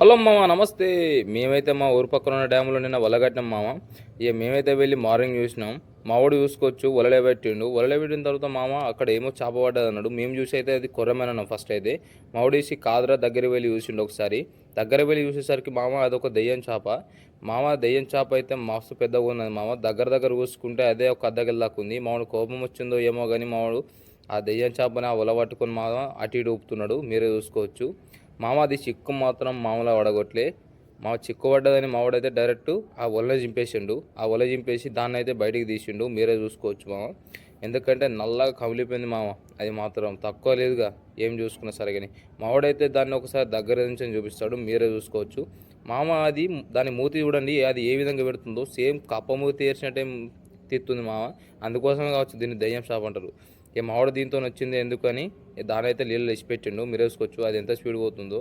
Hello మామ, నమస్తే. మేమైతే మా ఊరు పక్కన ఉన్న డ్యాములో నిన్న వలగట్టినాం మామ. ఇక మేమైతే వెళ్ళి మార్నింగ్ చూసినాం. మావాడు చూసుకోవచ్చు, వలలే పెట్టిండు. వలలే పెట్టిన తర్వాత మామ అక్కడ ఏమో చేప పడ్డది అన్నాడు. మేము చూసి అయితే అది కొర్రమేనన్నాం ఫస్ట్ అయితే. మావాడు వేసి కాదురా దగ్గర వెళ్ళి చూసిండు ఒకసారి. దగ్గర వెళ్ళి చూసేసరికి మామ అదొక దెయ్యం చేప. మామ దెయ్యం చేప అయితే మస్తు పెద్దగా ఉన్నది మామ. దగ్గర దగ్గర చూసుకుంటే అదే ఒక అద్దగల దాకా ఉంది. మావాడు కోపం వచ్చిందో ఏమో కానీ మావాడు ఆ దెయ్యం చేపని ఆ వల పట్టుకొని మామ అటు ఇటు ఊపుతున్నాడు. మీరే చూసుకోవచ్చు. మామ అది చిక్కు మాత్రం మామూలుగా పడగొట్లే. మా చిక్కు పడ్డదని మావాడైతే డైరెక్ట్ ఆ వల చింపేసిండు. ఆ వల చింపేసి దాన్ని అయితే బయటికి తీసిండు. మీరే చూసుకోవచ్చు మామ. ఎందుకంటే నల్లగా కమిలిపోయింది మామ. అది మాత్రం తక్కువ లేదుగా. ఏం చూసుకున్నా సరే కానీ మావాడైతే దాన్ని ఒకసారి దగ్గర నుంచి చూపిస్తాడు. మీరే చూసుకోవచ్చు మామ. అది దాని మూతి చూడండి, అది ఏ విధంగా పెడుతుందో సేమ్ కప్ప మూతి ఏర్చినట్టే తిత్తుంది మామ. అందుకోసమే కావచ్చు దీన్ని దయ్యం షాప్ అంటారు. ఇక మావాడు దీంతో వచ్చింది ఎందుకని దానైతే నీళ్ళు ఇచ్చిపెట్టిండు. మీరు వేసుకోవచ్చు అది ఎంత స్పీడ్ పోతుందో.